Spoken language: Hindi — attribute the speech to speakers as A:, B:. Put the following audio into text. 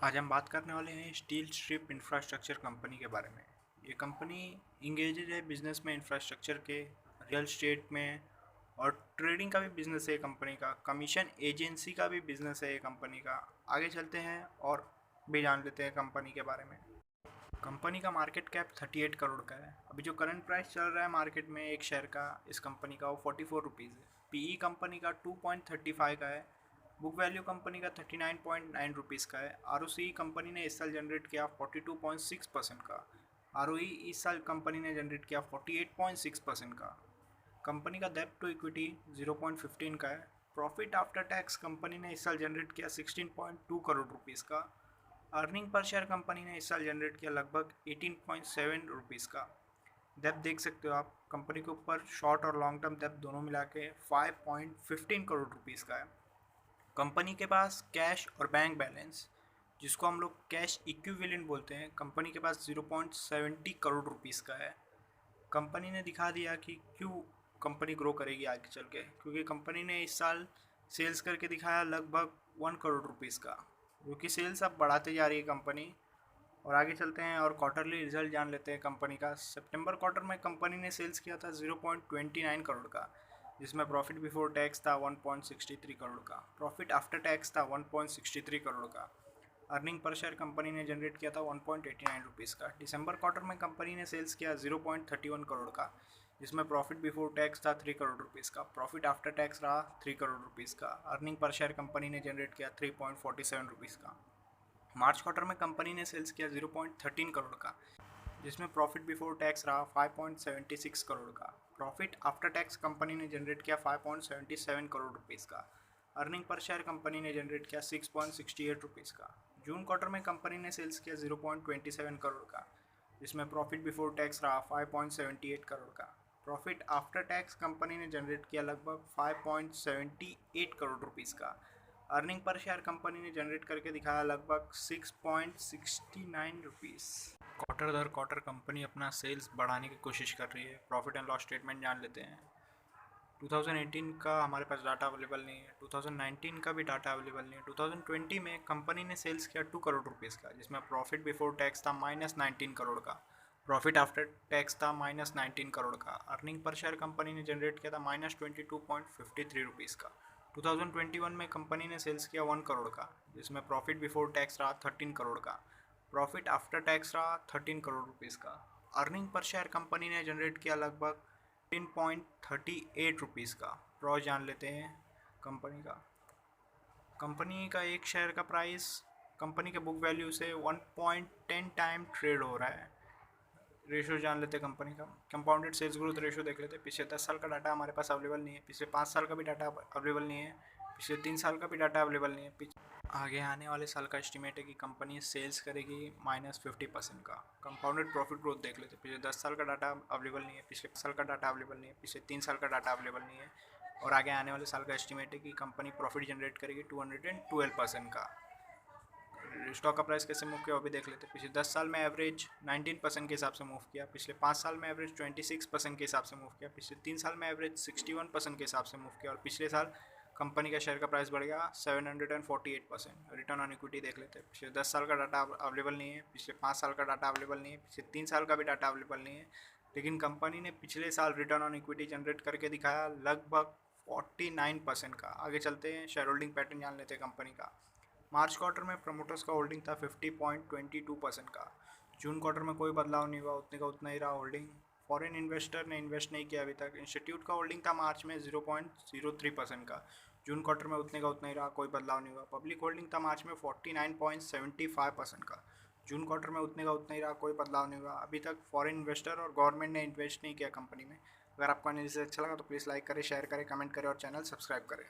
A: आज हम बात करने वाले हैं स्टील स्ट्रिप इंफ्रास्ट्रक्चर कंपनी के बारे में। ये कंपनी इंगेजेड है बिजनेस में, इंफ्रास्ट्रक्चर के, रियल एस्टेट में, और ट्रेडिंग का भी बिजनेस है कंपनी का, कमीशन एजेंसी का भी बिजनेस है ये कंपनी का। आगे चलते हैं और भी जान लेते हैं कंपनी के बारे में। कंपनी का मार्केट कैप 38 करोड़ का है। अभी जो करंट प्राइस चल रहा है मार्केट में एक शेयर का इस कंपनी का, वो 44 रुपीज़ है। पीई कंपनी का 2.35 का है। बुक वैल्यू कंपनी का 39.9 रुपीज़ का है। आरओसी कंपनी ने इस साल जनरेट किया 42.6% का। आरओई इस साल कंपनी ने जनरेट किया 48.6% का। कंपनी का डेब्ट टू इक्विटी 0.15 का है। प्रॉफिट आफ्टर टैक्स कंपनी ने इस साल जनरेट किया 16.2 करोड़ रुपीज़ का। अर्निंग पर शेयर कंपनी ने इस साल जनरेट किया लगभग 18.7 रुपीज़ का। डेब्ट देख सकते हो आप, कंपनी के ऊपर शॉर्ट और लॉन्ग टर्म डेब्ट दोनों मिला के 5.15 करोड़ रुपीज़ का है। कंपनी के पास कैश और बैंक बैलेंस, जिसको हम लोग कैश इक्विवेलेंट बोलते हैं, कंपनी के पास 0.70 करोड़ रुपीज़ का है। कंपनी ने दिखा दिया कि क्यों कंपनी ग्रो करेगी आगे चल के, क्योंकि कंपनी ने इस साल सेल्स करके दिखाया लगभग 1 करोड़ रुपीज़ का, क्योंकि सेल्स अब बढ़ाते जा रही है कंपनी। और आगे चलते हैं और क्वार्टरली रिजल्ट जान लेते हैं कंपनी का। सितंबर क्वार्टर में कंपनी ने सेल्स किया था 0.29 करोड़ का, जिसमें प्रॉफिट बिफोर टैक्स था 1.63 करोड़ का, प्रॉफिट आफ्टर टैक्स था 1.63 करोड़ का। अर्निंग पर शेयर कंपनी ने जनरेट किया था 1.89 रुपीज़ का। दिसंबर क्वार्टर में कंपनी ने सेल्स किया 0.31 करोड़ का, जिसमें प्रॉफिट बिफोर टैक्स था 3 करोड़ रुपीज़ का, प्रॉफिट आफ्टर टैक्स रहा 3 करोड़ रुपीज़ का। अर्निंग पर शेयर कंपनी ने जनरेट किया 3.47 रुपीज़ का। मार्च क्वार्टर में कंपनी ने सेल्स किया 0.13 करोड़ का, जिसमें प्रॉफिट बिफोर टैक्स रहा 5.76 करोड़ का। प्रॉफिट आफ्टर टैक्स कंपनी ने जनरेट किया 5.77 करोड़ रुपीज़ का। अर्निंग पर शेयर कंपनी ने जनरेट किया 6.68 रुपीज़ का। जून क्वार्टर में कंपनी ने सेल्स किया 0.27 करोड़ का, जिसमें प्रॉफिट बिफोर टैक्स रहा 5.78 करोड़ का। प्रॉफिट आफ्टर टैक्स कंपनी ने जनरेट किया लगभग 5.78 करोड़ रुपीज़ का। अर्निंग पर शेयर कंपनी ने जनरेट करके दिखाया लगभग 6.69 रुपीज़। क्वार्टर दर क्वार्टर कंपनी अपना सेल्स बढ़ाने की कोशिश कर रही है। प्रॉफिट एंड लॉस स्टेटमेंट जान लेते हैं। 2018 का हमारे पास डाटा अवेलेबल नहीं है, 2019 का भी डाटा अवेलेबल नहीं है। 2020 में कंपनी ने सेल्स किया 2 करोड़ रुपीज़ का, जिसमें प्रॉफिट बिफोर टैक्स था -19 करोड़ का, प्रॉफिट आफ्टर टैक्स था -19 करोड़ का। अर्निंग पर शेयर कंपनी ने जनरेट किया था -22.53 रुपीज़ का। 2021 में कंपनी ने सेल्स किया 1 करोड़ का, जिसमें प्रॉफिट बिफोर टैक्स रहा 13 करोड़ का, प्रॉफिट आफ्टर टैक्स रहा 13 करोड़ रुपीज़ का। अर्निंग पर शेयर कंपनी ने जनरेट किया लगभग 10.38 रुपीज़ का। प्रॉस जान लेते हैं कंपनी का। कंपनी का एक शेयर का प्राइस कंपनी के बुक वैल्यू से 1.10 टाइम ट्रेड हो रहा है। रेशो जान लेते हैं कंपनी का। कंपाउंडेड सेल्स ग्रोथ रेशो देख लेते हैं। पिछले 10 साल का डाटा हमारे पास अवेलेबल नहीं है, पिछले 5 साल का भी डाटा अवेलेबल नहीं है, पिछले 3 साल का भी डाटा अवेलेबल नहीं है। आगे आने वाले साल का एस्टिमेट है कि कंपनी सेल्स करेगी -50% का। कंपाउंडेड प्रॉफिट ग्रोथ देख लेते हैं। पिछले 10 साल का डाटा अवेलेबल नहीं है, पिछले 5 साल का डाटा अवेलेबल नहीं है, पिछले 3 साल का डाटा अवेलेबल नहीं है। और आगे आने वाले साल का एस्टिमेट है कि कंपनी प्रॉफिट जनरेट करेगी 212% का। स्टॉक का प्राइस कैसे मूव किया वो भी देख लेते हैं। पिछले 10 साल में एवरेज 19% के हिसाब से मूव किया, पिछले 5 साल में एवरेज 26% के हिसाब से मूव किया, पिछले 3 साल में एवरेज 61% के हिसाब से मूव किया, और पिछले साल कंपनी का शेयर का प्राइस बढ़ गया 748%। रिटर्न ऑन इक्विटी देख लेते हैं। पिछले 10 साल का डाटा अवेलेबल नहीं है, पिछले 5 साल का डाटा अवेलेबल नहीं है, पिछले 3 साल का भी डाटा अवेलेबल नहीं है, लेकिन कंपनी ने पिछले साल रिटर्न ऑन इक्विटी जनरेट करके दिखाया लगभग 49% का। आगे चलते हैं, शेयर होल्डिंग पैटर्न जान लेते हैं कंपनी का। मार्च क्वार्टर में प्रमोटर्स का होल्डिंग था 50.22% का। जून क्वार्टर में कोई बदलाव नहीं हुआ, उतने का उतना ही रहा होल्डिंग। फॉरेन इन्वेस्टर ने इन्वेस्ट नहीं किया अभी तक। इंस्टीट्यूट का होल्डिंग था मार्च में 0.03% का। जून क्वार्टर में उतने का उतना ही रहा, कोई बदलाव नहीं हुआ। पब्लिक होल्डिंग था मार्च में 49.75% का। जून क्वार्टर में उतने का उतना ही रहा, कोई बदलाव नहीं हुआ। अभी तक फॉरेन इन्वेस्टर और गवर्नमेंट ने इन्वेस्ट नहीं किया कंपनी में। अगर आपको एनालिसिस अच्छा लगा तो प्लीज़ लाइक करें, शेयर करें, कमेंट करें और चैनल सब्सक्राइब करें।